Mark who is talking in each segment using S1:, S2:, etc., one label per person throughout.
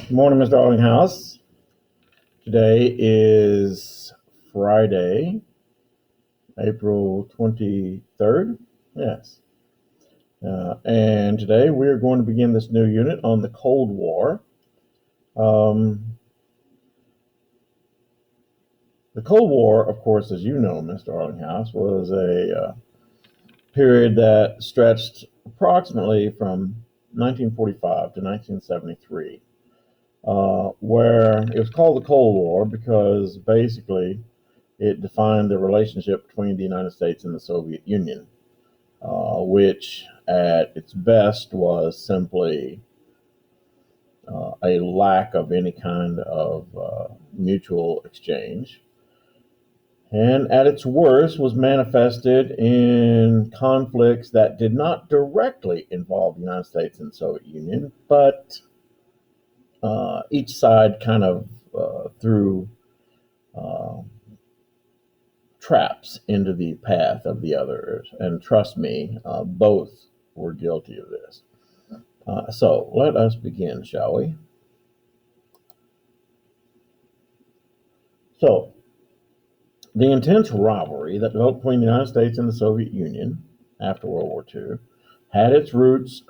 S1: Good morning, Mr. Allinghouse. Today is Friday, April 23rd. Yes. And today we're going to begin this new unit on the Cold War. The Cold War, of course, as you know, Mr. Allinghouse, was a period that stretched approximately from 1945 to 1973. Where it was called the Cold War because basically it defined the relationship between the United States and the Soviet Union, which at its best was simply a lack of any kind of mutual exchange. And at its worst was manifested in conflicts that did not directly involve the United States and the Soviet Union, but each side kind of threw traps into the path of the others. And trust me, both were guilty of this. So let us begin, shall we? So, the intense rivalry that developed between the United States and the Soviet Union after World War II had its roots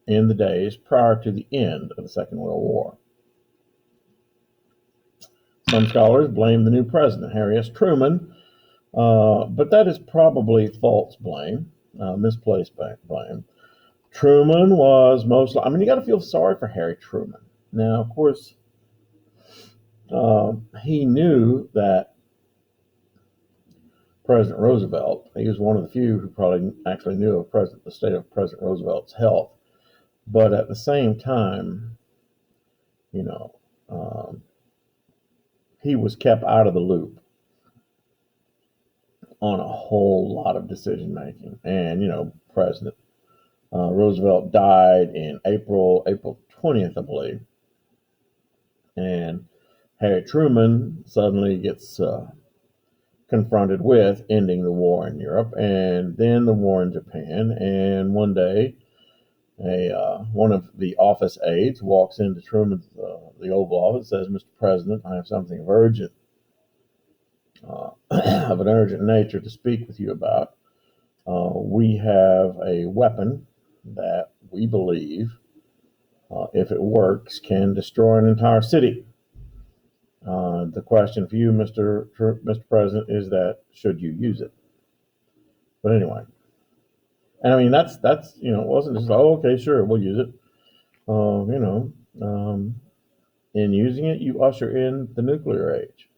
S1: in the days prior to the end of the Second World War. Some scholars blame the new president, Harry S. Truman, but that is probably false blame, misplaced blame. Truman was you got to feel sorry for Harry Truman. Now, of course, he knew that President Roosevelt, he was one of the few who probably actually knew of the state of President Roosevelt's health. But at the same time, he was kept out of the loop on a whole lot of decision making. And, President Roosevelt died in April 20th, I believe. And Harry Truman suddenly gets confronted with ending the war in Europe and then the war in Japan. And one day, one of the office aides walks into Truman's the Oval Office and says, "Mr. President, I have something of an urgent nature to speak with you about. We have a weapon that we believe, if it works, can destroy an entire city. The question for you, Mr. President, is that should you use it?" But anyway, and I mean that's it wasn't just okay, sure, we'll use it. In using it, you usher in the nuclear age.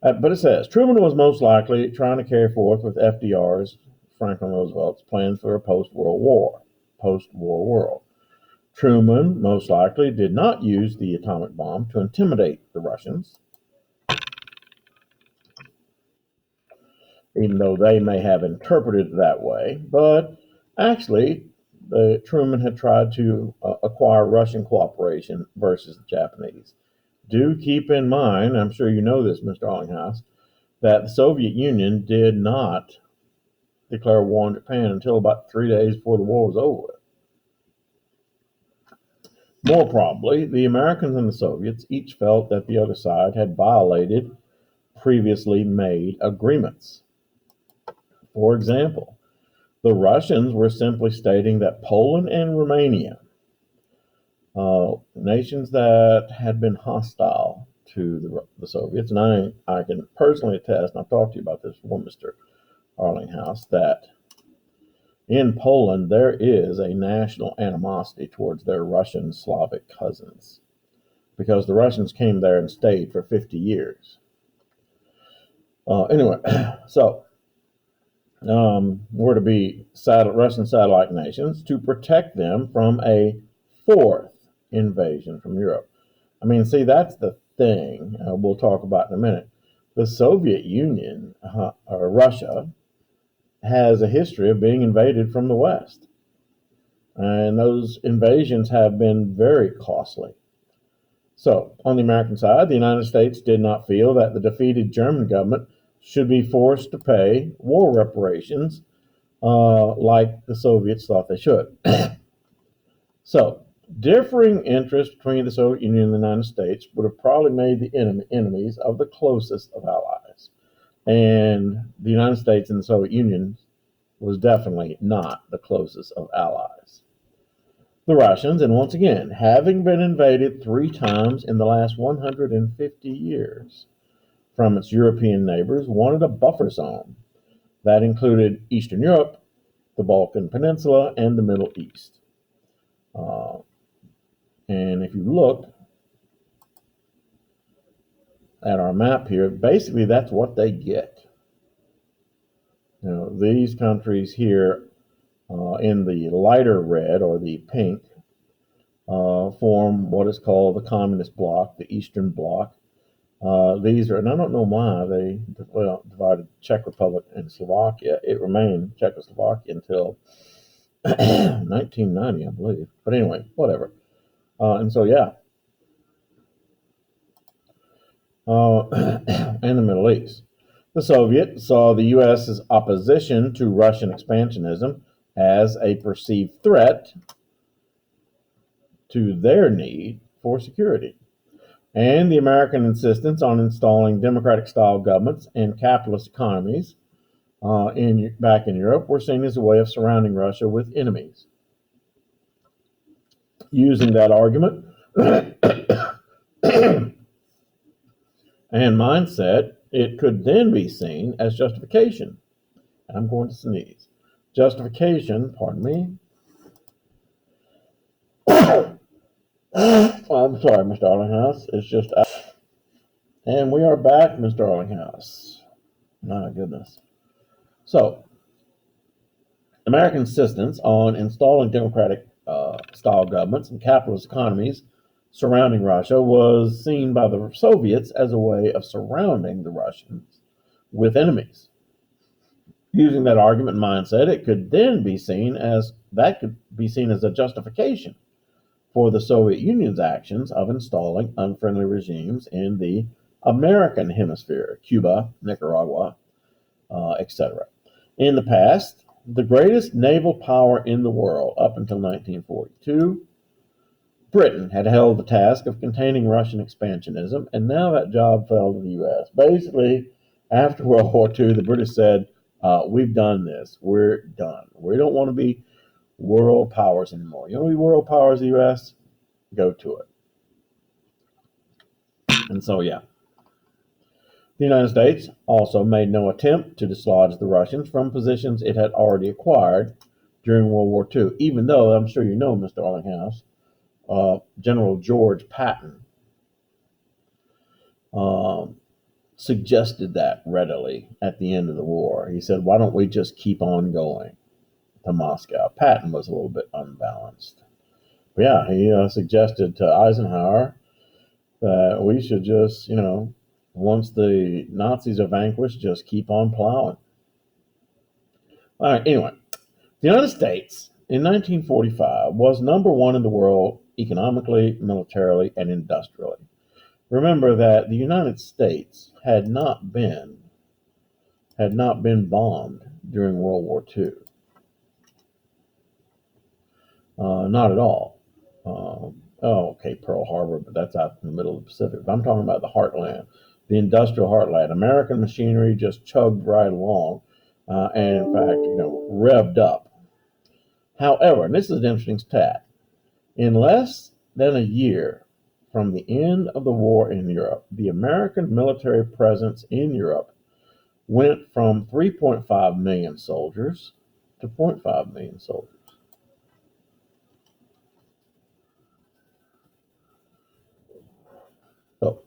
S1: But it says Truman was most likely trying to carry forth with FDR's, Franklin Roosevelt's, plans for a post-war world. Truman most likely did not use the atomic bomb to intimidate the Russians, even though they may have interpreted it that way. But actually, Truman had tried to acquire Russian cooperation versus the Japanese. Do keep in mind, I'm sure you know this, Mr. Allinghouse, that the Soviet Union did not declare war on Japan until about 3 days before the war was over with. More probably, the Americans and the Soviets each felt that the other side had violated previously made agreements. For example, the Russians were simply stating that Poland and Romania, nations that had been hostile to the Soviets, and I can personally attest, and I've talked to you about this before, Mr. Allinghouse, that in Poland there is a national animosity towards their Russian Slavic cousins because the Russians came there and stayed for 50 years. Anyway, so were to be Russian satellite nations to protect them from a fourth invasion from Europe. I mean, see, that's the thing we'll talk about in a minute. The Soviet Union, or Russia, has a history of being invaded from the West. And those invasions have been very costly. So, on the American side, the United States did not feel that the defeated German government should be forced to pay war reparations like the Soviets thought they should. So, Differing interests between the Soviet Union and the United States would have probably made the enemies of the closest of allies. And the United States and the Soviet Union was definitely not the closest of allies. The Russians, and once again, having been invaded 3 times in the last 150 years from its European neighbors, wanted a buffer zone that included Eastern Europe, the Balkan Peninsula, and the Middle East. And if you look at our map here, basically that's what they get. These countries here in the lighter red or the pink form what is called the Communist Bloc, the Eastern Bloc. These are, and I don't know why they divided Czech Republic and Slovakia. It remained Czechoslovakia until 1990, I believe. But anyway, whatever. And so, yeah. And the Middle East. The Soviets saw the U.S.'s opposition to Russian expansionism as a perceived threat to their need for security. And the American insistence on installing democratic-style governments and capitalist economies back in Europe were seen as a way of surrounding Russia with enemies. Using that argument and mindset, it could then be seen as justification. I'm going to sneeze. Justification, pardon me. I'm sorry, Mr. Arlinghouse. It's just, and we are back, Mr. Arlinghouse. My goodness. So, American insistence on installing democratic style governments and capitalist economies surrounding Russia was seen by the Soviets as a way of surrounding the Russians with enemies. Using that argument and mindset, it could then be seen as a justification for the Soviet Union's actions of installing unfriendly regimes in the American hemisphere, Cuba, Nicaragua, etc. In the past, the greatest naval power in the world up until 1942, Britain had held the task of containing Russian expansionism, and now that job fell to the U.S. Basically, after World War II, the British said, we've done this. We're done. We don't want to be world powers anymore. You want to be world powers, the U.S.? Go to it. And so, yeah. The United States also made no attempt to dislodge the Russians from positions it had already acquired during World War II, even though, I'm sure you know, Mr. Arlinghouse, General George Patton suggested that readily at the end of the war. He said, why don't we just keep on going to Moscow? Patton was a little bit unbalanced. But yeah, he suggested to Eisenhower that we should just, once the Nazis are vanquished, just keep on plowing. All right, anyway, the United States in 1945 was number one in the world economically, militarily, and industrially. Remember that the United States had not been bombed during World War II. Not at all. Okay, Pearl Harbor, but that's out in the middle of the Pacific. But I'm talking about the heartland, the industrial heartland. American machinery just chugged right along, and in fact, revved up. However, and this is an interesting stat, in less than a year from the end of the war in Europe, the American military presence in Europe went from 3.5 million soldiers to 0.5 million soldiers. So,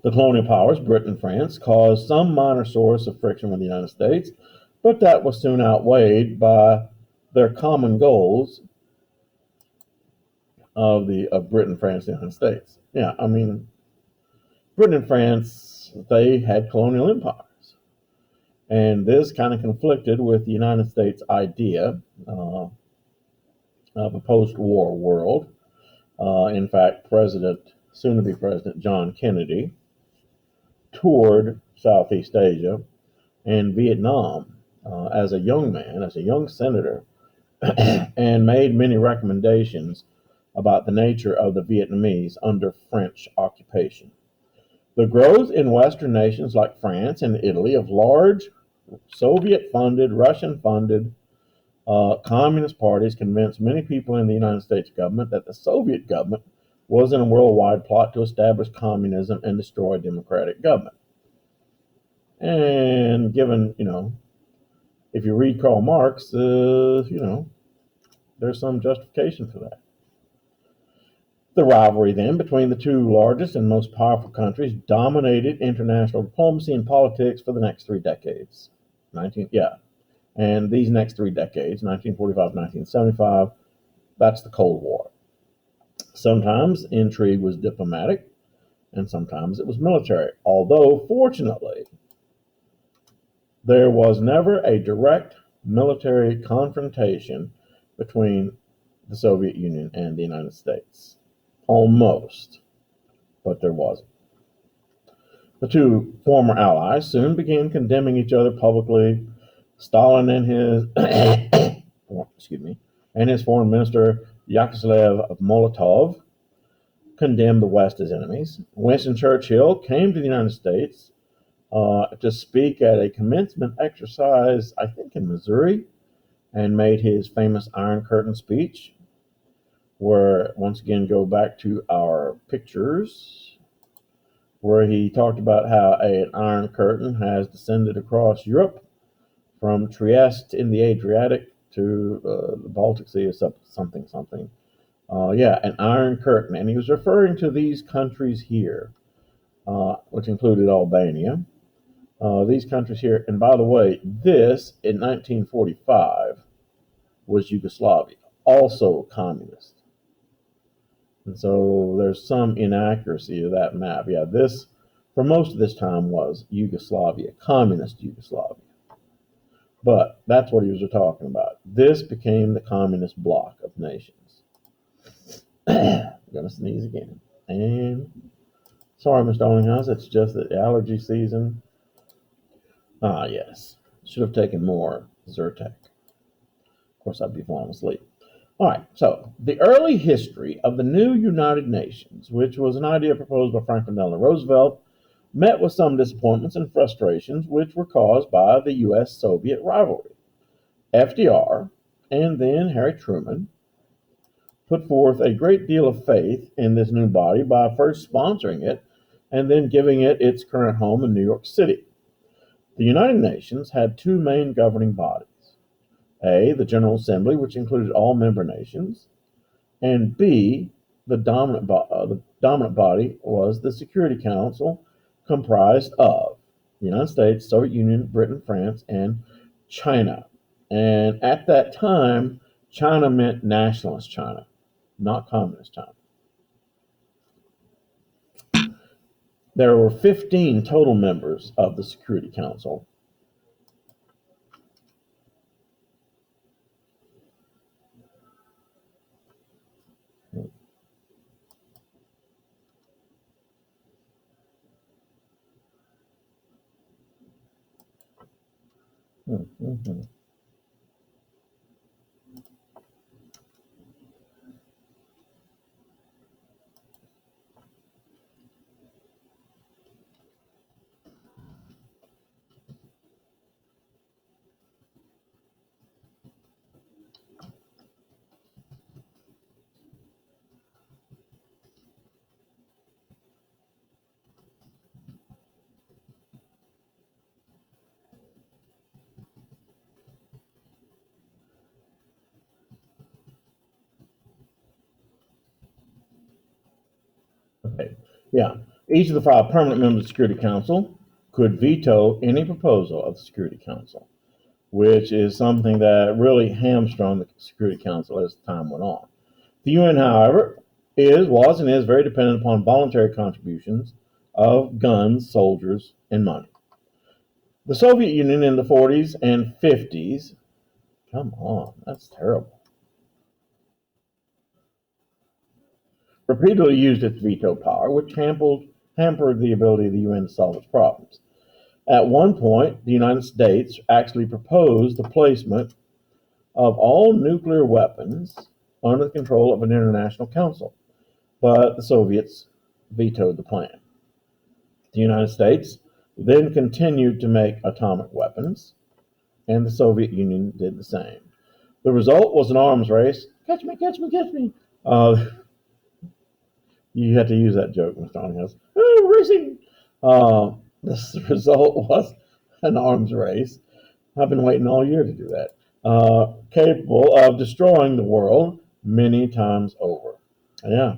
S1: the colonial powers, Britain and France, caused some minor source of friction with the United States, but that was soon outweighed by their common goals of Britain, France, and the United States. Yeah, I mean, Britain and France, they had colonial empires. And this kind of conflicted with the United States idea of a post-war world. In fact, soon-to-be President John Kennedy toured Southeast Asia and Vietnam as a young man, as a young senator, and made many recommendations about the nature of the Vietnamese under French occupation. The growth in Western nations like France and Italy of large Soviet-funded, Russian-funded communist parties convinced many people in the United States government that the Soviet government was in a worldwide plot to establish communism and destroy democratic government. And given, if you read Karl Marx, there's some justification for that. The rivalry then between the two largest and most powerful countries dominated international diplomacy and politics for the next 3 decades. And these next 3 decades, 1945 to 1975, that's the Cold War. Sometimes intrigue was diplomatic, and sometimes it was military. Although, fortunately, there was never a direct military confrontation between the Soviet Union and the United States. Almost, but there wasn't. The two former allies soon began condemning each other publicly. Stalin and his and his foreign minister Yakoslav Molotov condemned the West as enemies. Winston Churchill came to the United States to speak at a commencement exercise, I think in Missouri, and made his famous Iron Curtain speech, where, once again, go back to our pictures, where he talked about how an Iron Curtain has descended across Europe from Trieste in the Adriatic to the Baltic Sea or something. An Iron Curtain. And he was referring to these countries here, which included Albania. These countries here. And by the way, this, in 1945, was Yugoslavia, also communist. And so there's some inaccuracy to that map. Yeah, this, for most of this time, was Yugoslavia, communist Yugoslavia. But that's what he was talking about. This became the communist bloc of nations. I'm going to sneeze again. And sorry, Mr. Ollinghouse, it's just the allergy season. Ah, yes. Should have taken more Zyrtec. Of course, I'd be falling asleep. All right, so the early history of the new United Nations, which was an idea proposed by Franklin Delano Roosevelt, met with some disappointments and frustrations which were caused by the U.S.-Soviet rivalry. FDR and then Harry Truman put forth a great deal of faith in this new body by first sponsoring it and then giving it its current home in New York City. The United Nations had two main governing bodies. A, the General Assembly, which included all member nations, and B, the dominant body was the Security Council, comprised of the United States, Soviet Union, Britain, France, and China. And at that time, China meant nationalist China, not communist China. There were 15 total members of the Security Council. Mm-hmm. Okay. Yeah. Each of the 5 permanent members of the Security Council could veto any proposal of the Security Council, which is something that really hamstrung the Security Council as time went on. The UN, however, was and is very dependent upon voluntary contributions of guns, soldiers, and money. The Soviet Union in the 40s and 50s, come on, that's terrible, repeatedly used its veto power, which hampered the ability of the UN to solve its problems. At one point, the United States actually proposed the placement of all nuclear weapons under the control of an international council, but the Soviets vetoed the plan. The United States then continued to make atomic weapons, and the Soviet Union did the same. The result was an arms race. Catch me, catch me, catch me. You had to use that joke, Mr. Onghouse. Oh, racing! The result was an arms race. I've been waiting all year to do that. Capable of destroying the world many times over. Yeah.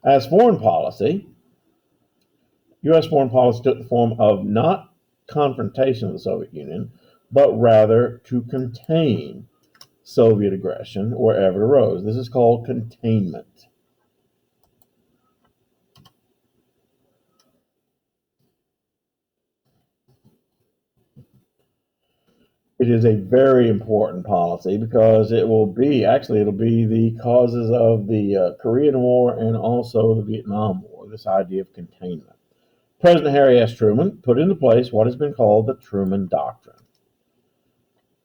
S1: As foreign policy, U.S. foreign policy took the form of not confrontation of the Soviet Union, but rather to contain Soviet aggression wherever it arose. This is called containment. It is a very important policy because it'll be the causes of the Korean War and also the Vietnam War, this idea of containment. President Harry S. Truman put into place what has been called the Truman Doctrine.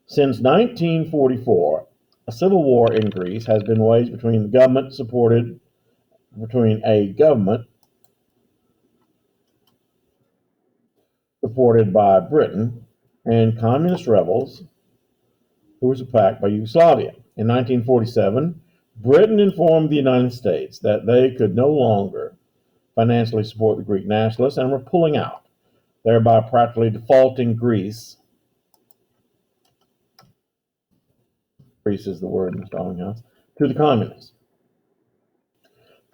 S1: Since 1944, a civil war in Greece has been waged between a government supported by Britain and communist rebels who was attacked by Yugoslavia. In 1947, Britain informed the United States that they could no longer financially support the Greek nationalists and were pulling out, thereby practically defaulting Greece is the word in the Stronghouse, to the communists.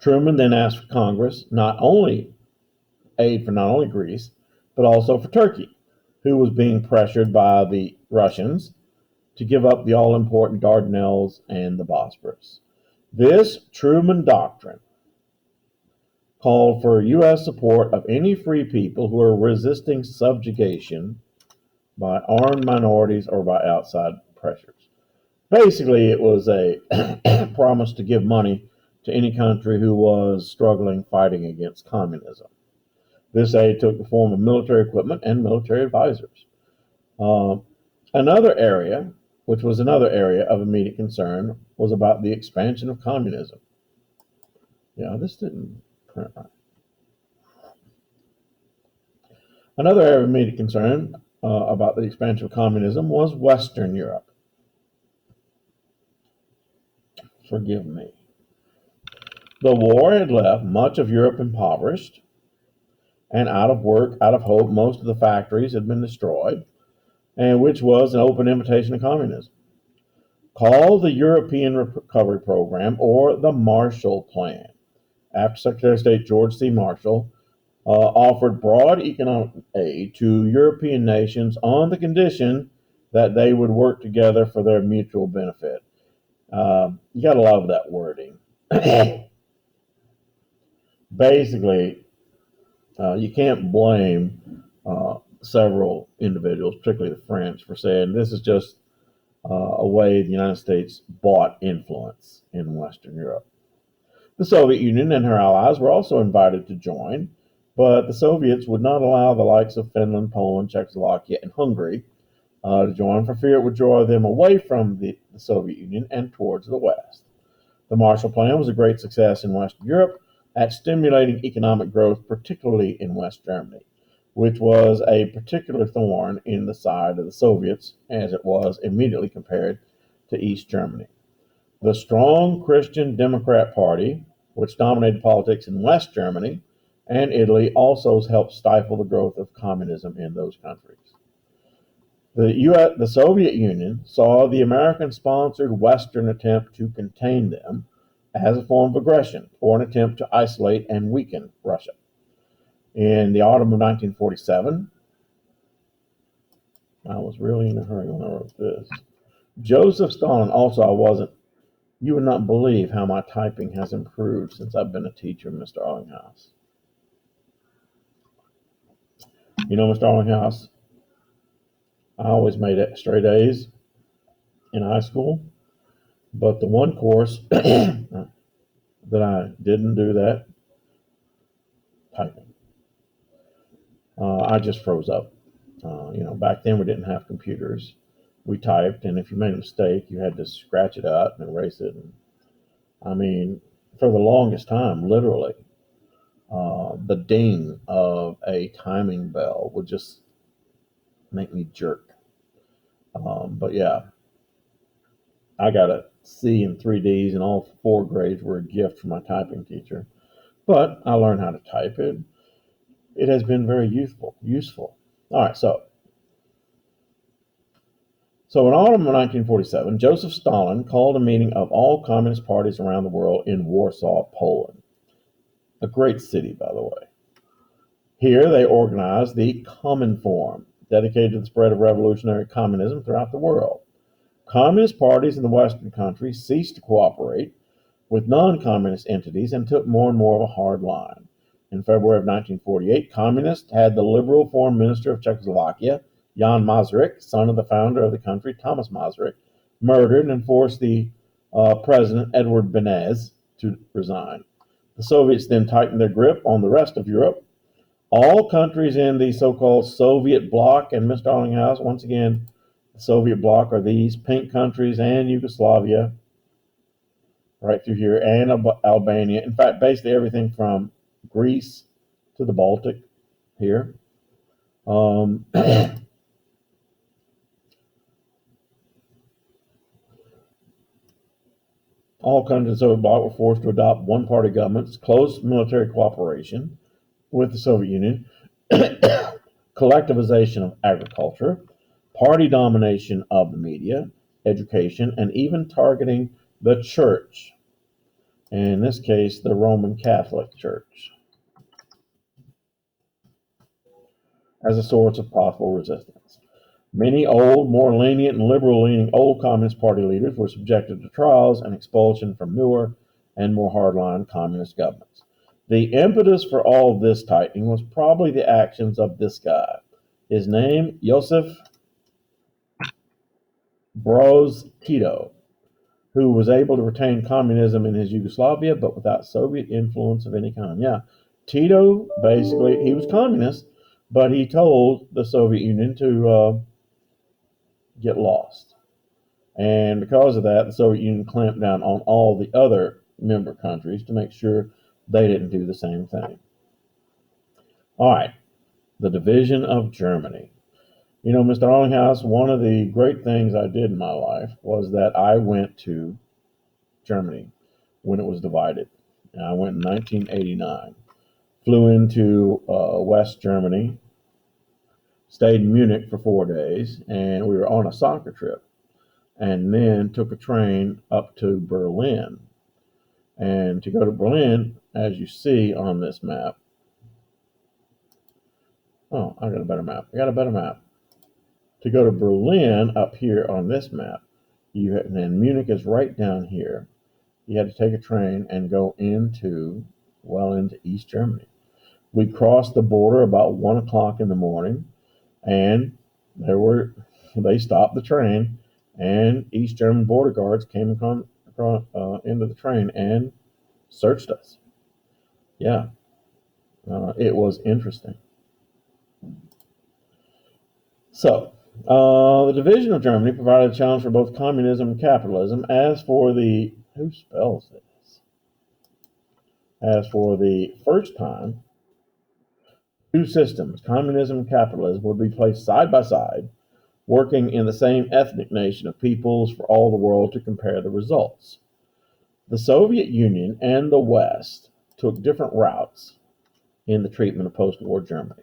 S1: Truman then asked Congress not only aid for not only Greece, but also for Turkey, who was being pressured by the Russians to give up the all-important Dardanelles and the Bosporus. This Truman Doctrine called for U.S. support of any free people who are resisting subjugation by armed minorities or by outside pressures. Basically, it was a promise to give money to any country who was struggling fighting against communism. This aid took the form of military equipment and military advisors. Another area of immediate concern was about the expansion of communism. Yeah, this didn't print right. Another area of immediate concern about the expansion of communism was Western Europe. Forgive me. The war had left much of Europe impoverished and out of work, out of hope. Most of the factories had been destroyed, and which was an open invitation to communism. Called the European Recovery Program or the Marshall Plan, after Secretary of State George C. Marshall offered broad economic aid to European nations on the condition that they would work together for their mutual benefit. You got to love that wording. Basically, you can't blame several individuals, particularly the French, for saying this is just a way the United States bought influence in Western Europe. The Soviet Union and her allies were also invited to join, but the Soviets would not allow the likes of Finland, Poland, Czechoslovakia, and Hungary to join for fear it would draw them away from the Soviet Union and towards the West. The Marshall Plan was a great success in Western Europe at stimulating economic growth, particularly in West Germany, which was a particular thorn in the side of the Soviets, as it was immediately compared to East Germany. The strong Christian Democrat Party, which dominated politics in West Germany and Italy, also helped stifle the growth of communism in those countries. The Soviet Union saw the American-sponsored Western attempt to contain them as a form of aggression or an attempt to isolate and weaken Russia. In the autumn of 1947, I was really in a hurry when I wrote this. Joseph Stalin, you would not believe how my typing has improved since I've been a teacher, Mr. Arlinghouse. You know, Mr. Arlinghouse, I always made straight A's in high school, but the one course that I didn't do that, typing, I just froze up. Back then we didn't have computers. We typed, and if you made a mistake, you had to scratch it out and erase it. And, I mean, for the longest time, literally, the ding of a timing bell would just make me jerk. But yeah, I got a C in 3Ds, and all four grades were a gift from my typing teacher. But I learned how to type it. It has been very useful. Useful. All right, so in autumn of 1947, Joseph Stalin called a meeting of all communist parties around the world in Warsaw, Poland. A great city, by the way. Here they organized the Cominform, dedicated to the spread of revolutionary communism throughout the world. Communist parties in the Western countries ceased to cooperate with non-communist entities and took more and more of a hard line. In February of 1948, communists had the liberal foreign minister of Czechoslovakia, Jan Masaryk, son of the founder of the country, Thomas Masaryk, murdered and forced the president, Edward Beneš, to resign. The Soviets then tightened their grip on the rest of Europe. All countries in the so-called Soviet bloc, and Mr. Arlinghouse, once again, the Soviet bloc are these pink countries and Yugoslavia, right through here, and Albania. In fact, basically everything from Greece to the Baltic here. All countries in the Soviet bloc were forced to adopt one-party governments, close military cooperation with the Soviet Union, collectivization of agriculture, party domination of the media, education, and even targeting the church. In this case, the Roman Catholic Church, as a source of possible resistance. Many old, more lenient and liberal-leaning old Communist Party leaders were subjected to trials and expulsion from newer and more hardline communist governments. The impetus for all of this tightening was probably the actions of this guy. His name, Joseph Broz Tito, who was able to retain communism in his Yugoslavia, but without Soviet influence of any kind. Yeah, Tito, basically, he was communist, but he told the Soviet Union to get lost. And because of that, the Soviet Union clamped down on all the other member countries to make sure they didn't do the same thing. All right, the division of Germany. Mr. Arlinghouse, one of the great things I did in my life was that I went to Germany when it was divided. And I went in 1989. Flew into West Germany, stayed in Munich for 4 days, and we were on a soccer trip. And then took a train up to Berlin. And to go to Berlin, as you see on this map, I got a better map. To go to Berlin up here on this map, and Munich is right down here. You had to take a train and go into East Germany. We crossed the border about 1 o'clock in the morning, and they stopped the train, and East German border guards came into the train and searched us. Yeah, it was interesting. So, the division of Germany provided a challenge for both communism and capitalism. As for the first time, two systems, communism and capitalism, would be placed side by side, working in the same ethnic nation of peoples for all the world to compare the results. The Soviet Union and the West took different routes in the treatment of post-war Germany.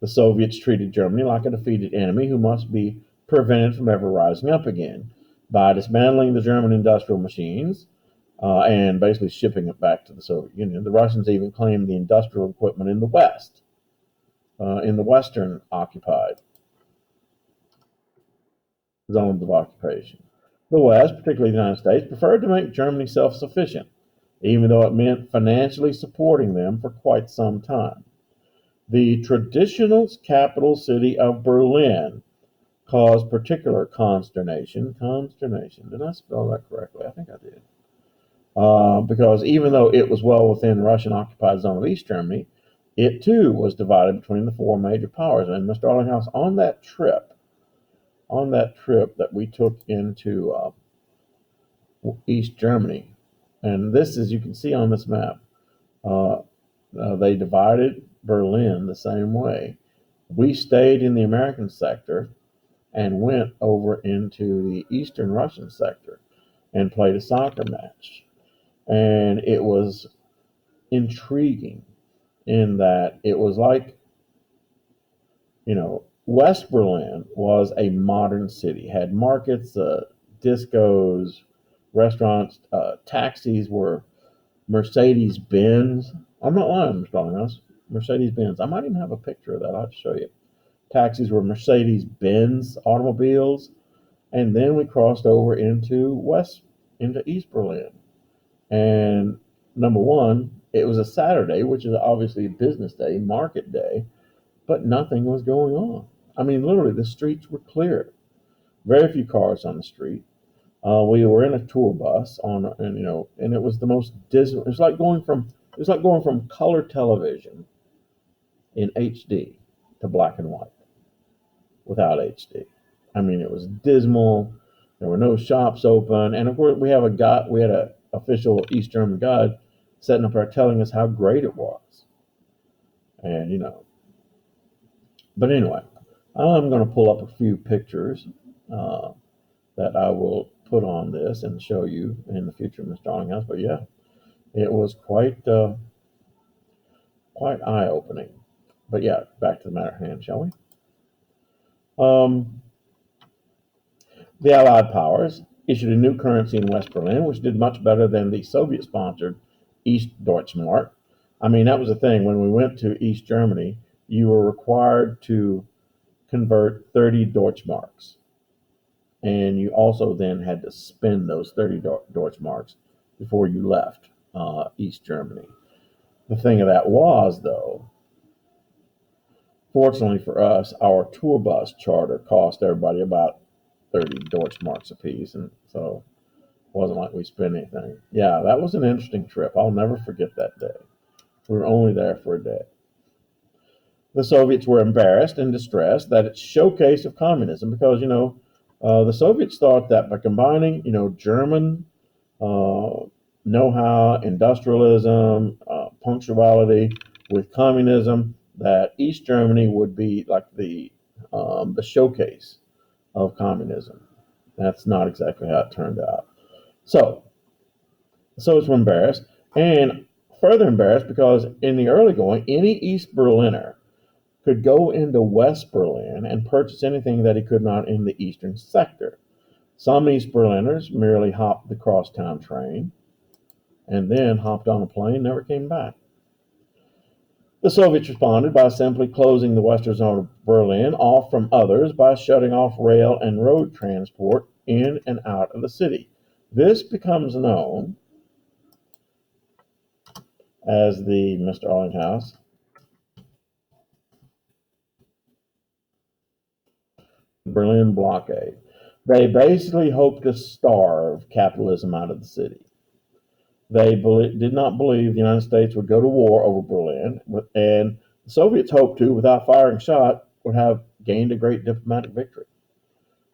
S1: The Soviets treated Germany like a defeated enemy who must be prevented from ever rising up again by dismantling the German industrial machines and basically shipping it back to the Soviet Union. The Russians even claimed the industrial equipment in the West, in the Western occupied zones of occupation. The West, particularly the United States, preferred to make Germany self-sufficient, even though it meant financially supporting them for quite some time. The traditional capital city of Berlin caused particular consternation. Did I spell that correctly? I think I did. Because even though it was well within Russian-occupied zone of East Germany, it too was divided between the four major powers. And Mr. Arlinghouse, on that trip that we took into East Germany, and this, as you can see on this map, uh, they divided Berlin the same way. We stayed in the American sector and went over into the Eastern Russian sector and played a soccer match. And it was intriguing in that it was like, West Berlin was a modern city, had markets, discos, restaurants, taxis were Mercedes Benz. I'm not lying, Mr. Longhouse. Mercedes Benz. I might even have a picture of that. I'll have to show you. Taxis were Mercedes Benz automobiles. And then we crossed over into East Berlin. And number one, it was a Saturday, which is obviously a business day, market day, but nothing was going on. I mean, literally, the streets were clear. Very few cars on the street. We were in a tour bus and it was the most dismal. It was like going from color television in HD to black and white without HD. I mean, it was dismal. There were no shops open, and of course, we had a official East German guide sitting up there telling us how great it was, and But anyway, I'm going to pull up a few pictures uh, that I will put on this and show you in the future, Mr. Arlinghouse. But yeah, it was quite eye opening. But yeah, back to the matter at hand, shall we? Um, the Allied powers issued a new currency in West Berlin, which did much better than the Soviet-sponsored East Deutschmark. I mean, that was the thing. When we went to East Germany, you were required to convert 30 Deutschmarks. And you also then had to spend those 30 Deutschmarks before you left East Germany. The thing of that was, though, fortunately for us, our tour bus charter cost everybody about 30 Deutschmarks apiece, and so it wasn't like we spent anything. Yeah, that was an interesting trip. I'll never forget that day. We were only there for a day. The Soviets were embarrassed and distressed that its showcase of communism, because the Soviets thought that by combining German uh, know-how, industrialism, punctuality with communism, that East Germany would be like the showcase of communism. That's not exactly how it turned out. So the Soviets were embarrassed, and further embarrassed because in the early going, any East Berliner could go into West Berlin and purchase anything that he could not in the eastern sector. Some East Berliners merely hopped the crosstown train and then hopped on a plane and never came back. The Soviets responded by simply closing the western zone of Berlin off from others by shutting off rail and road transport in and out of the city. This becomes known as the Mr. Arlinghouse Berlin Blockade. They basically hoped to starve capitalism out of the city. They did not believe the United States would go to war over Berlin, and the Soviets hoped to, without firing a shot, would have gained a great diplomatic victory.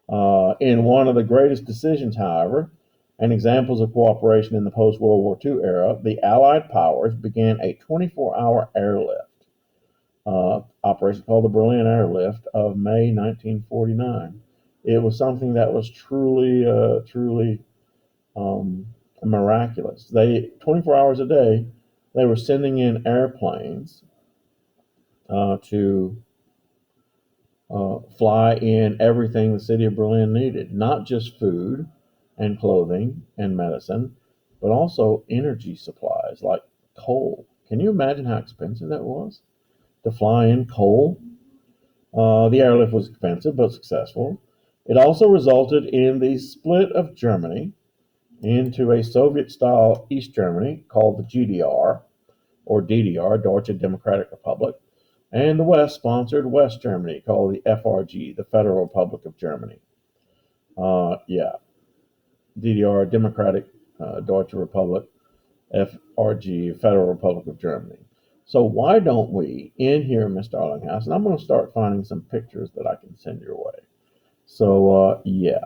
S1: In one of the greatest decisions, however, and examples of cooperation in the post World War II era, the Allied powers began a 24-hour airlift operation called the Berlin Airlift of May 1949. It was something that was truly um, miraculous. 24 hours a day, they were sending in airplanes to fly in everything the city of Berlin needed, not just food and clothing and medicine, but also energy supplies like coal. Can you imagine how expensive that was to fly in coal? The airlift was expensive but successful. It also resulted in the split of Germany into a Soviet style East Germany called the GDR or DDR, Deutsche Democratic Republic, and the West sponsored West Germany called the FRG, the Federal Republic of Germany. Yeah, DDR, Democratic Deutsche Republic, FRG, Federal Republic of Germany. So why don't we end here, Mr. Arlinghouse? And I'm going to start finding some pictures that I can send your way. So, yeah.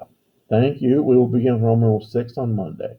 S1: Thank you. We will begin Roman rule 6 on Monday.